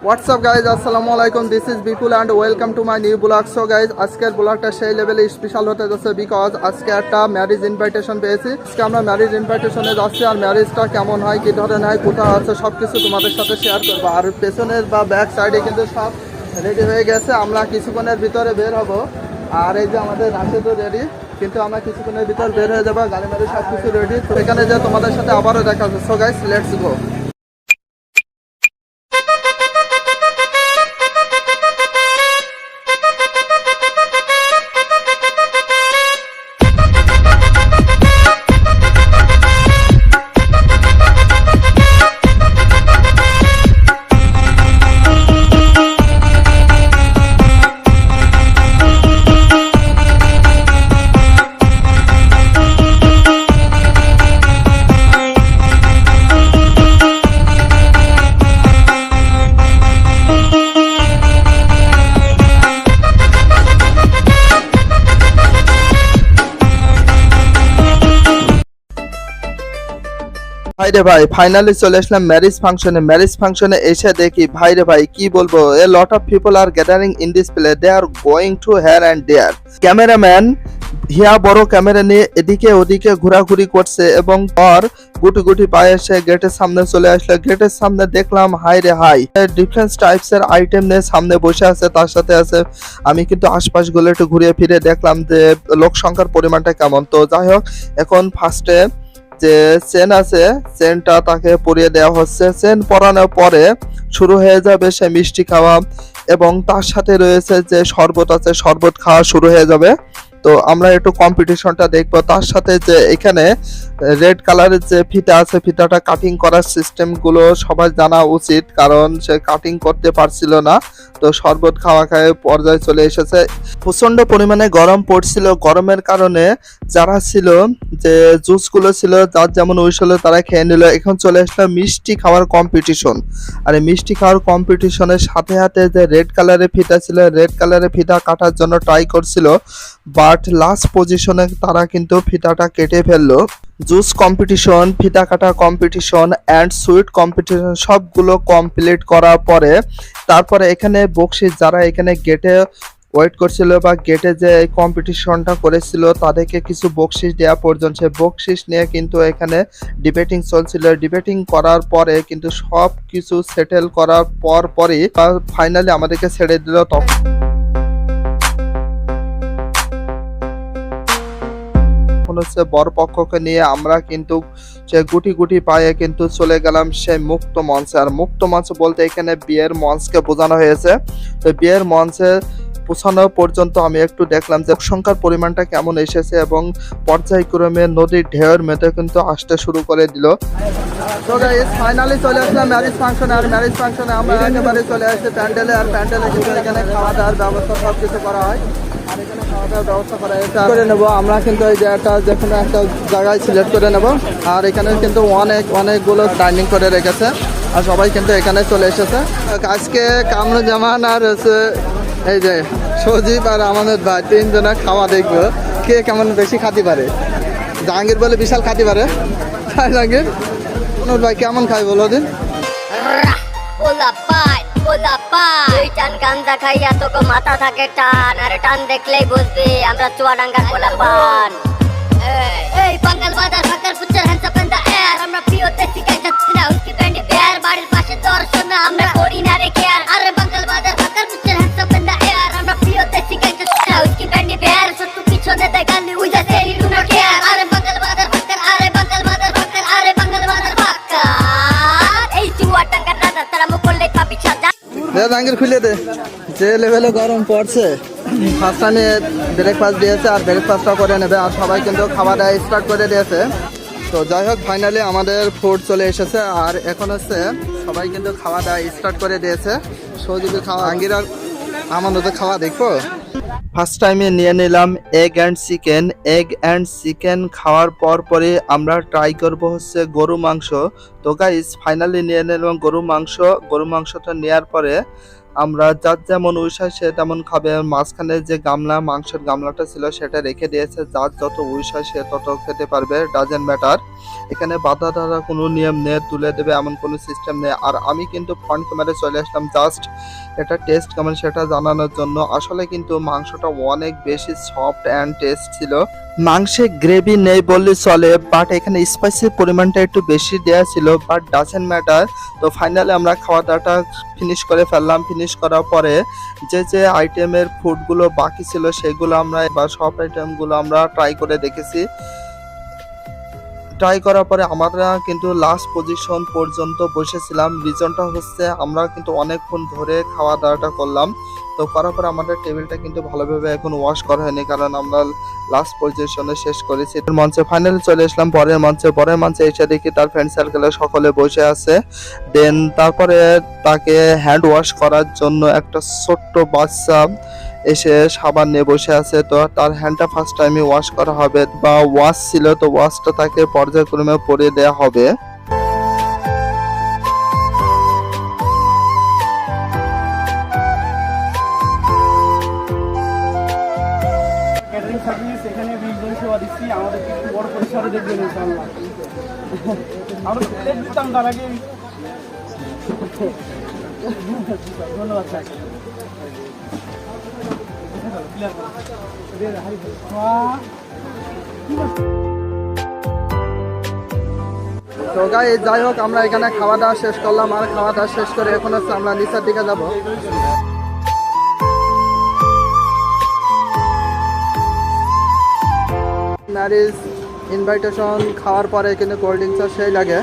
What's up guys, assalamu alaikum, this is Bipul and welcome to my new vlog. So guys, আজকের ব্লগটা সেই লেভেলে special হতে যাচ্ছে বিকজ আজকে একটা ম্যারেজ ইনভাইটেশন পেয়েছি। আজকে আমরা ম্যারেজ ইনভাইটেশনে যাচ্ছি আর ম্যারেজটা কেমন হয়, কি ধরনের হয়, কোথায় আছে সবকিছু তোমাদের সাথে শেয়ার করব। আর পেছনের বা ব্যাক সাইডে কিন্তু সব রেডি হয়ে গেছে, আমরা কিছুক্ষণের ভিতরে বের হব। আর এই যে আমাদের রাশে তো রেডি, কিন্তু আমরা কিছুক্ষণের ভিতর বের হয়ে যাবো, গাড়ি মারি সব কিছু রেডি। তো এখানে যে তোমাদের সাথে আবারও দেখা যাচ্ছে। So guys, let's go. ভাই রে ভাই, ফাইনালি চলে আসলাম ম্যারেজ ফাংশনে এসে দেখি ভাই রে ভাই কি বলবো, a lot of people are gathering in this place, they are going to here and there. Cameraman হিয়া বড় ক্যামেরা নিয়ে এদিকে ওদিকে ঘোরাঘুরি করছে এবং পর গুটি গুটি পায়ে এসে গেটের সামনে চলে আসলো। গেটের সামনে দেখলাম হাই রে হাই, ডিফারেন্ট টাইপস এর আইটেম নিয়ে সামনে বসে আছে, তার সাথে আছে। আমি কিন্তু আশপাশ গুলো একটু ঘুরিয়ে ফিরে দেখলাম যে লোক সংখ্যার পরিমাণটা কেমন। তো যাই হোক, এখন ফার্স্টে যে চেন আছে, চেনটা তাকে পরিয়ে দেওয়া হচ্ছে। চেন পরানোর পরে শুরু হয়ে যাবে সে মিষ্টি খাওয়া এবং তার সাথে রয়েছে যে শরবত আছে, শরবত খাওয়া শুরু হয়ে যাবে। তো আমরা একটু কম্পিটিশনটা দেখবো। তার সাথে যে এখানে রেড কালারের যে ফিতা আছে, ফিতাটা কাটিং করার সিস্টেম গুলো সবার জানা উচিত, কারণ সে কাটিং করতে পারছিল না। তো শরবত খাওয়া খাওয়া পর্যায়ে চলে এসেছে। প্রচন্ড পরিমাণে গরম পড়ছিল, গরমের কারণে যারা ছিল যে জুস গুলো ছিল, যার যেমন উইশ হলো তারা খেয়ে নিল। এখন চলে আসলো মিষ্টি খাওয়ার কম্পিটিশন। আর এই মিষ্টি খাওয়ার কম্পিটিশনের সাথে সাথে যে রেড কালারের ফিতা ছিল, রেড কালারের ফিতা কাটার জন্য ট্রাই করছিল, বাট লাস্ট পজিশনে তারা কিন্তু ফিতাটা কেটে ফেললো। জুস কম্পিটিশন, ফিতা কাটা কম্পিটিশন অ্যান্ড সুইট কম্পিটিশন সবগুলো কমপ্লিট করার পরে তারপরে এখানে বকশিস, যারা এখানে গেটে ওয়েট করছিল বা গেটে যে কম্পিটিশনটা করেছিল তাদেরকে কিছু বকশিস দেওয়া পর্যন্ত, সে বকশিস নিয়ে কিন্তু এখানে ডিবেটিং চলছিল। ডিবেটিং করার পরে কিন্তু সব কিছু সেটেল করার পরই ফাইনালি আমাদেরকে ছেড়ে দিল। তখন হচ্ছে বরপক্ষকে নিয়ে আমরা কিন্তু সে গুটি গুটি পায়ে কিন্তু চলে গেলাম সেই মুক্ত মঞ্চে। আর মুক্ত মঞ্চ বলতে এখানে বিয়ের মঞ্চকে বোঝানো হয়েছে। তো বিয়ের মঞ্চে পৌঁছানো পর্যন্ত আমি একটু দেখলাম যে সংখ্যার পরিমাণটা কেমন এসেছে এবং পর্যায়ক্রমে নদীর ঢেউয়ের মেতে কিন্তু আসতে শুরু করে দিল। তো গাইস, ফাইনালি চলে আসলাম ম্যারেজ ফাংশনে। আর ম্যারেজ ফাংশনে আমরা একেবারে চলে আসছি প্যান্ডেলে। আর প্যান্ডেলে কিন্তু এখানে খাওয়া দাওয়ার ব্যবস্থা সব কিছু করা হয়। আর এখানে খাওয়া দাওয়ার ব্যবস্থা করা হয়েছে করে নেবো আমরা কিন্তু এই জায়গাটা যে কোনো একটা জায়গায় সিলেক্ট করে নেব। আর এখানে কিন্তু অনেকগুলো ডাইনিং করে রেখেছে আর সবাই কিন্তু এখানে চলে এসেছে। আজকে কামরুজ্জামান আর হচ্ছে এই যে সজীব আর আমাদের ভাই তিনজনে খাওয়া দেখবো কে কেমন বেশি খাতে পারে। জাহাঙ্গীর বলে বিশাল খাতে পারে। জাহাঙ্গীর ভাই কেমন খাই বলো দিন? টান গাঞ্জা খাইয়া তোকে মাথা থাকে টান, আর টান দেখলেই বুঝবি আমরা চুয়াডাঙ্গার পোলা পান। এই বাঙ্গাল বাজার ফাঁকার ফুচার hands up in the air, আমরা প্রিয় দেশি গাইজা না উস্কি ব্যান্ডি বেয়ার, বাড়ির পাশে দর্শন আমরা করি না রে কেয়ার। আরে বাঙ্গাল বাজার ফাঁকার ফুচার hands up in the air, আমরা প্রিয় দেশি গাইজা না উস্কি ব্যান্ডি বেয়ার, সত্তু পিছনে দেখালি উই যা তেরি ডু নট কেয়ার। আরে বাঙ্গাল বাজার ফাঁকার, আরে বাঙ্গাল বাজার ফাঁকার, আরে বাঙ্গাল বাজার ফাঁকার, এই চুয়াডাঙ্গার রাজা তারা মুকলে পাবি সাজা। জাহাঙ্গীর খুলে দে, যে লেভেলে গরম পড়ছে। ফার্স্ট টাইমে ব্রেকফাস্ট দিয়েছে আর ব্রেকফাস্টটা করে নেবে আর সবাই কিন্তু খাওয়া দাওয়া স্টার্ট করে দিয়েছে। তো যাই হোক, ফাইনালি আমাদের ফুড চলে এসেছে আর এখন হচ্ছে সবাই কিন্তু খাওয়া দাওয়া স্টার্ট করে দিয়েছে। সৌজিবি খাওয়া, আঙ্গির আর আমাদের তো খাওয়া দেখবো। ফার্স্ট টাইমে নিয়ে নিলাম এগ অ্যান্ড চিকেন খাওয়ার পরে আমরা ট্রাই করব হচ্ছে গরু মাংস। তো গাইস, ফাইনালি নিয়ে নিলাম গরু মাংসটা নেওয়ার পরে আমরা যার যেমন উইশাস সে তেমন খাবে। মাঝখানে যে গামলা, মাংসের গামলাটা ছিল সেটা রেখে দিয়েছে, যার যত উইশাস সে তত খেতে পারবে, ডাজেন্ট ম্যাটার। এখানে বাধা ধরা কোনো নিয়ম নেই, তুলে দেবে এমন কোনো সিস্টেম নেই। আর আমি কিন্তু ফ্রন্ট ক্যামেরায় চলে আসলাম জাস্ট এটা টেস্ট কেমন সেটা জানানোর জন্য। আসলে কিন্তু মাংসটা অনেক বেশি সফট অ্যান্ড টেস্ট ছিল। মাংসে গ্রেভি নেই বললে চলে, বাট এখানে স্পাইসির পরিমাণটা একটু বেশি দেওয়া ছিল, বাট ডাজেন্ট ম্যাটার। তো ফাইনালি আমরা খাওয়া দাওয়াটা ফিনিশ করে ফেললাম। ফিনিশ করার পরে যে আইটেমের ফুডগুলো বাকি ছিল সেগুলো আমরা বা সব আইটেমগুলো আমরা ট্রাই করে দেখেছি। ট্রাই করার পরে আমরা কিন্তু লাস্ট পজিশন পর্যন্ত বসেছিলাম। রিজনটা হচ্ছে আমরা কিন্তু অনেকক্ষণ ধরে খাওয়া দাওয়াটা করলাম। তো করার পরে আমাদের টেবিলটা কিন্তু ভালোভাবে এখন ওয়াশ করা হয়নি, কারণ আমরা লাস্ট পজিশনে শেষ করেছি। মঞ্চে ফাইনালি চলে আসলাম পরের মঞ্চে এসে দেখি তার ফ্রেন্ড সার্কেলে সকলে বসে আছে। দেন তারপরে তাকে হ্যান্ড ওয়াশ করার জন্য একটা ছোট্ট বাচ্চা এসে সাবান নিয়ে বসে আছে। তো তার হ্যান্ডটা ফার্স্ট টাইমে ওয়াশ করা হবে, বা ওয়াশ ছিল, তো ওয়াশটা তাকে পর্যায়ক্রমে পরিয়ে দেওয়া হবে। ক্যাটারিং সার্ভিস এখানে বিলবন সেবা দিচ্ছি, আমাদের একটু বড় পরিসরে দেখবেন ইনশাআল্লাহ। আমরা প্লেট দিতাম তার আগে। ধন্যবাদ স্যার। তো গাইস যাই হোক, আমরা এখানে খাওয়া দাওয়া শেষ করলাম। আর খাওয়া দাওয়া শেষ করে এখন হচ্ছে আমরা নিচের দিকে যাব। ম্যারেজ ইনভাইটেশন খাওয়ার পরে কিন্তু কোল্ড ড্রিঙ্কসটা সেই লাগে।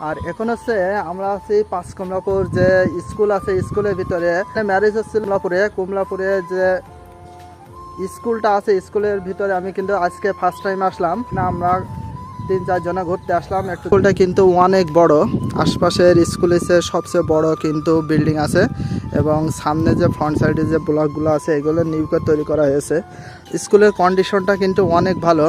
আর এখন হচ্ছে আমরা আছি পাঁচ কমলাপুর যে স্কুল আছে, স্কুলের ভিতরে ম্যারেজ হচ্ছে কমলাপুরে যে স্কুলটা আছে, স্কুলের ভিতরে আমি কিন্তু আজকে ফার্স্ট টাইম আসলাম না। আমরা 3-4 জনে ঘুরতে আসলাম। স্কুলটা কিন্তু অনেক বড়, আশপাশের স্কুলের সবচেয়ে বড় কিন্তু বিল্ডিং আছে, এবং সামনে যে ফ্রন্ট সাইডে যে ব্লকগুলো আছে এগুলো নিউ করে তৈরি করা হয়েছে। স্কুলের কন্ডিশনটা কিন্তু অনেক ভালো।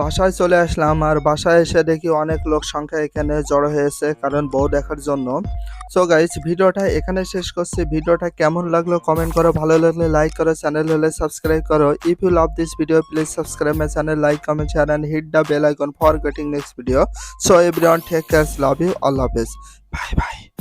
বাসায় চলে আসলাম, আর বাসায় এসে দেখি অনেক লোক সংখ্যা এখানে জড়ো হয়েছে কারণ বউ দেখার জন্য। সো গাইস, ভিডিওটা এখানে শেষ করছি। ভিডিওটা কেমন লাগলো কমেন্ট করো, ভালো লাগলে লাইক করো, চ্যানেল হলে সাবস্ক্রাইব করো। If you love this video please subscribe my channel, like comment share and hit the bell icon for getting next video. So everyone take care, love you, all of us, bye bye.